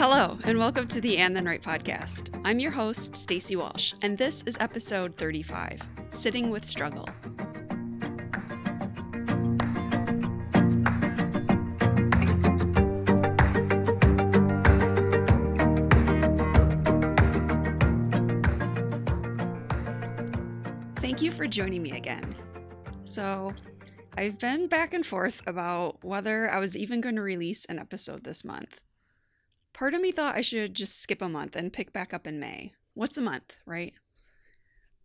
Hello, and welcome to the And Then Right podcast. I'm your host, Stacey Walsh, and this is episode 35, Sitting with Struggle. Thank you for joining me again. So, I've been back and forth about whether I was even going to release an episode this month. Part of me thought I should just skip a month and pick back up in May. What's a month, right?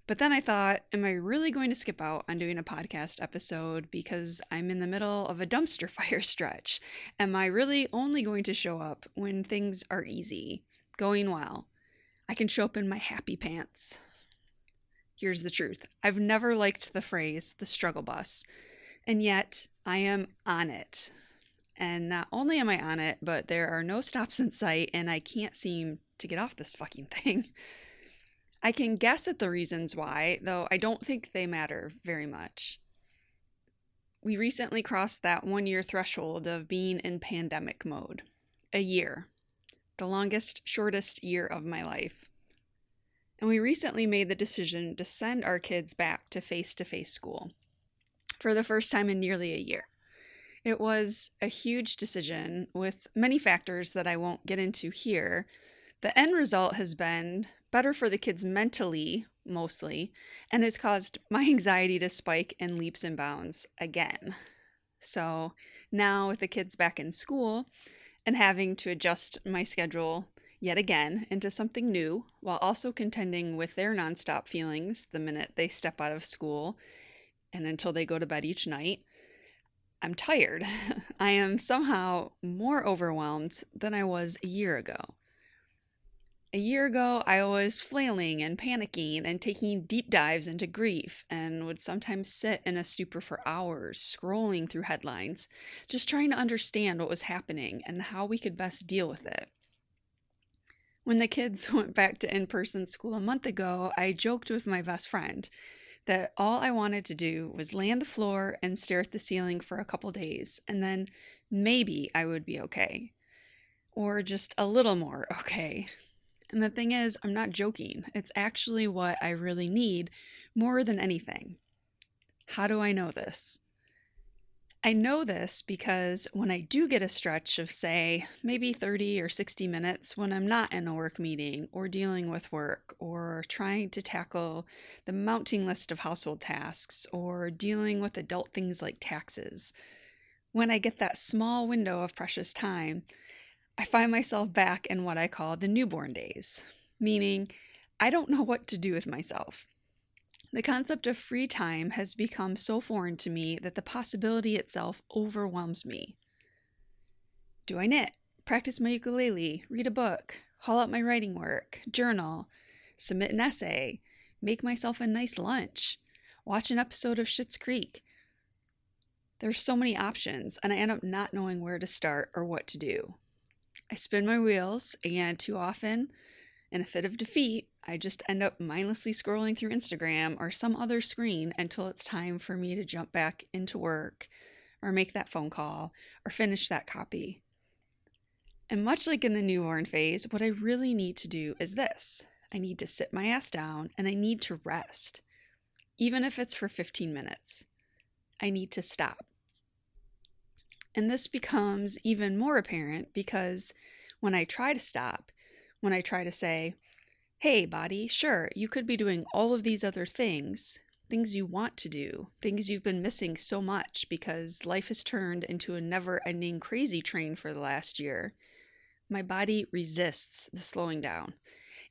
But then I thought, am I really going to skip out on doing a podcast episode because I'm in the middle of a dumpster fire stretch? Am I really only going to show up when things are easy, going well? I can show up in my happy pants. Here's the truth. I've never liked the phrase, the struggle bus, and yet I am on it. And not only am I on it, but there are no stops in sight, and I can't seem to get off this fucking thing. I can guess at the reasons why, though I don't think they matter very much. We recently crossed that 1-year threshold of being in pandemic mode. A year. The longest, shortest year of my life. And we recently made the decision to send our kids back to face-to-face school for the first time in nearly a year. It was a huge decision with many factors that I won't get into here. The end result has been better for the kids mentally, mostly, and has caused my anxiety to spike in leaps and bounds again. So now with the kids back in school and having to adjust my schedule yet again into something new, while also contending with their nonstop feelings the minute they step out of school and until they go to bed each night, I'm tired. I am somehow more overwhelmed than I was a year ago. A year ago, I was flailing and panicking and taking deep dives into grief and would sometimes sit in a stupor for hours, scrolling through headlines, just trying to understand what was happening and how we could best deal with it. When the kids went back to in-person school a month ago, I joked with my best friend that all I wanted to do was lay on the floor and stare at the ceiling for a couple days, and then maybe I would be okay. Or just a little more okay. And the thing is, I'm not joking. It's actually what I really need more than anything. How do I know this? I know this because when I do get a stretch of, say, maybe 30 or 60 minutes when I'm not in a work meeting or dealing with work or trying to tackle the mounting list of household tasks or dealing with adult things like taxes, when I get that small window of precious time, I find myself back in what I call the newborn days, meaning I don't know what to do with myself. The concept of free time has become so foreign to me that the possibility itself overwhelms me. Do I knit, practice my ukulele, read a book, haul out my writing work, journal, submit an essay, make myself a nice lunch, watch an episode of Schitt's Creek? There's so many options, and I end up not knowing where to start or what to do. I spin my wheels, and too often, in a fit of defeat, I just end up mindlessly scrolling through Instagram or some other screen until it's time for me to jump back into work or make that phone call or finish that copy. And much like in the newborn phase, what I really need to do is this. I need to sit my ass down and I need to rest, even if it's for 15 minutes. I need to stop. And this becomes even more apparent because when I try to stop, when I try to say, hey, body, sure, you could be doing all of these other things you want to do, things you've been missing so much because life has turned into a never-ending crazy train for the last year. My body resists the slowing down.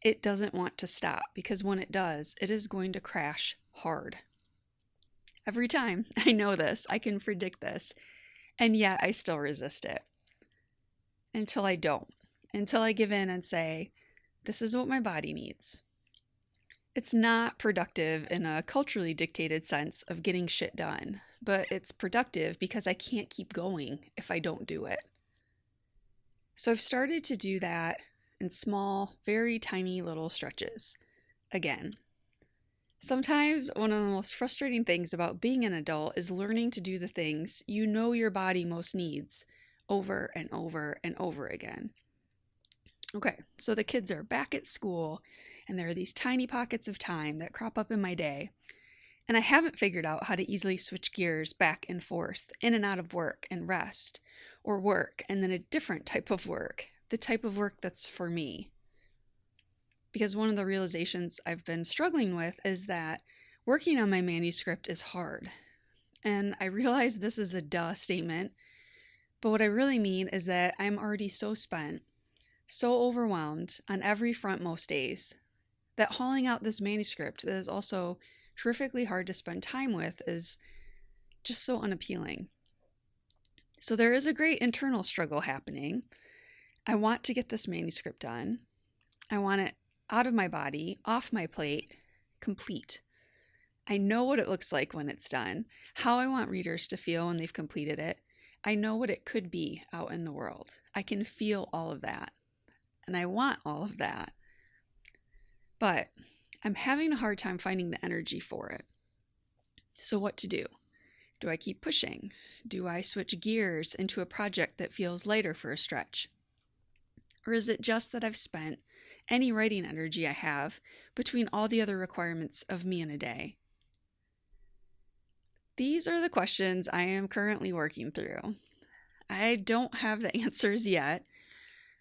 It doesn't want to stop because when it does, it is going to crash hard. Every time, I know this, I can predict this, and yet I still resist it. Until I don't. Until I give in and say, this is what my body needs. It's not productive in a culturally dictated sense of getting shit done, but it's productive because I can't keep going if I don't do it. So I've started to do that in small, very tiny little stretches. Again, sometimes one of the most frustrating things about being an adult is learning to do the things you know your body most needs over and over and over again. Okay, so the kids are back at school, and there are these tiny pockets of time that crop up in my day, and I haven't figured out how to easily switch gears back and forth, in and out of work and rest, or work and then a different type of work, the type of work that's for me. Because one of the realizations I've been struggling with is that working on my manuscript is hard. And I realize this is a duh statement, but what I really mean is that I'm already so spent, so overwhelmed on every front most days, that hauling out this manuscript that is also terrifically hard to spend time with is just so unappealing. So there is a great internal struggle happening. I want to get this manuscript done. I want it out of my body, off my plate, complete. I know what it looks like when it's done, how I want readers to feel when they've completed it. I know what it could be out in the world. I can feel all of that, and I want all of that. But I'm having a hard time finding the energy for it. So what to do? Do I keep pushing? Do I switch gears into a project that feels lighter for a stretch? Or is it just that I've spent any writing energy I have between all the other requirements of me in a day? These are the questions I am currently working through. I don't have the answers yet,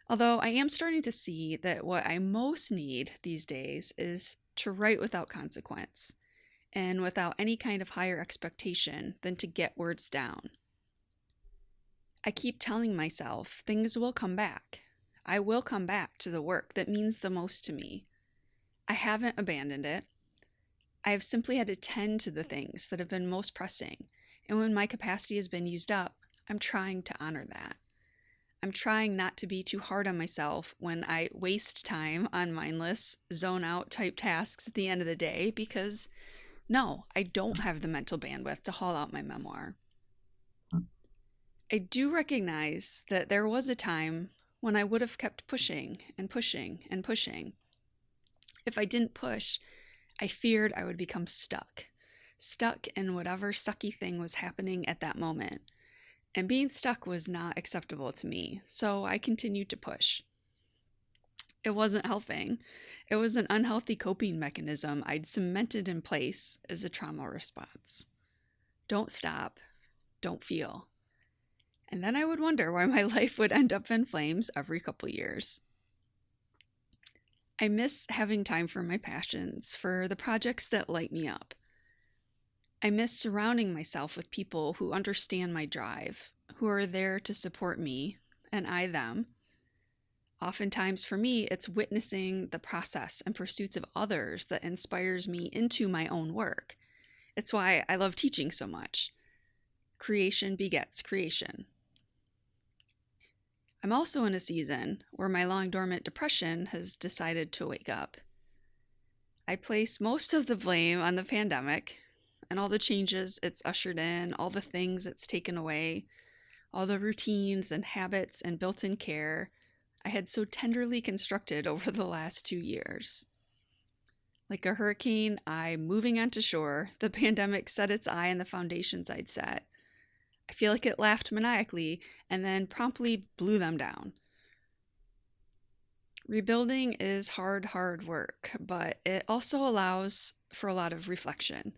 although I am starting to see that what I most need these days is to write without consequence and without any kind of higher expectation than to get words down. I keep telling myself things will come back. I will come back to the work that means the most to me. I haven't abandoned it. I have simply had to tend to the things that have been most pressing, and when my capacity has been used up, I'm trying to honor that. I'm trying not to be too hard on myself when I waste time on mindless, zone out type tasks at the end of the day because, no, I don't have the mental bandwidth to haul out my memoir. I do recognize that there was a time when I would have kept pushing and pushing and pushing. If I didn't push, I feared I would become stuck in whatever sucky thing was happening at that moment. And being stuck was not acceptable to me, so I continued to push. It wasn't helping. It was an unhealthy coping mechanism I'd cemented in place as a trauma response. Don't stop. Don't feel. And then I would wonder why my life would end up in flames every couple years. I miss having time for my passions, for the projects that light me up. I miss surrounding myself with people who understand my drive, who are there to support me, and I them. Oftentimes for me, it's witnessing the process and pursuits of others that inspires me into my own work. It's why I love teaching so much. Creation begets creation. I'm also in a season where my long dormant depression has decided to wake up. I place most of the blame on the pandemic and all the changes it's ushered in, all the things it's taken away, all the routines and habits and built-in care I had so tenderly constructed over the last 2 years. Like a hurricane eye moving onto shore, the pandemic set its eye on the foundations I'd set. I feel like it laughed maniacally and then promptly blew them down. Rebuilding is hard work, but it also allows for a lot of reflection.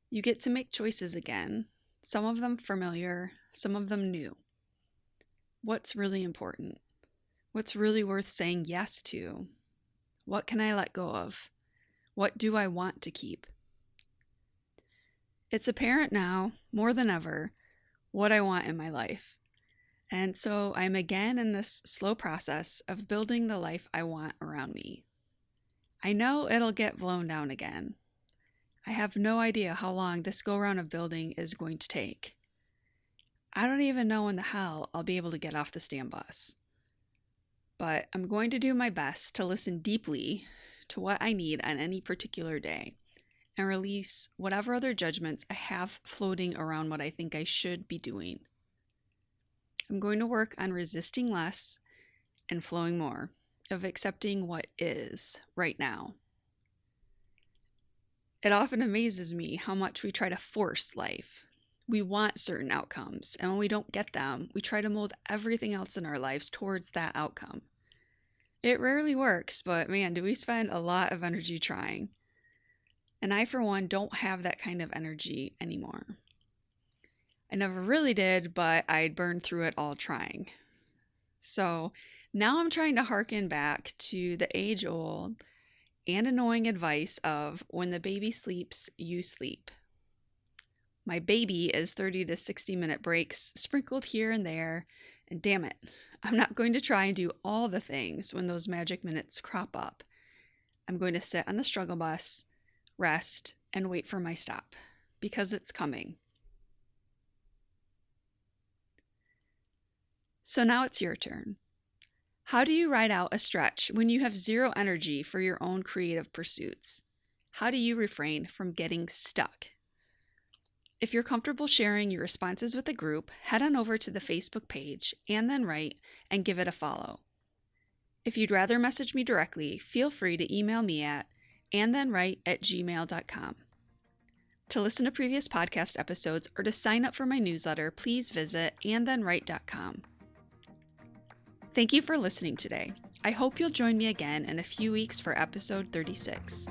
You get to make choices again, some of them familiar, some of them new. What's really important? What's really worth saying yes to? What can I let go of? What do I want to keep? It's apparent now, more than ever, what I want in my life. And so I'm again in this slow process of building the life I want around me. I know it'll get blown down again. I have no idea how long this go-round of building is going to take. I don't even know when the hell I'll be able to get off the stand bus. But I'm going to do my best to listen deeply to what I need on any particular day and release whatever other judgments I have floating around what I think I should be doing. I'm going to work on resisting less and flowing more, of accepting what is right now. It often amazes me how much we try to force life. We want certain outcomes, and when we don't get them, we try to mold everything else in our lives towards that outcome. It rarely works, but man, do we spend a lot of energy trying. And I, for one, don't have that kind of energy anymore. I never really did, but I'd burned through it all trying. So now I'm trying to harken back to the age-old and annoying advice of when the baby sleeps, you sleep. My baby is 30 to 60-minute breaks sprinkled here and there, and damn it, I'm not going to try and do all the things when those magic minutes crop up. I'm going to sit on the struggle bus, rest, and wait for my stop, because it's coming. So now it's your turn. How do you ride out a stretch when you have zero energy for your own creative pursuits? How do you refrain from getting stuck? If you're comfortable sharing your responses with the group, head on over to the Facebook page and then write and give it a follow. If you'd rather message me directly, feel free to email me at andthenwrite@gmail.com. To listen to previous podcast episodes or to sign up for my newsletter, please visit andthenwrite.com. Thank you for listening today. I hope you'll join me again in a few weeks for episode 36.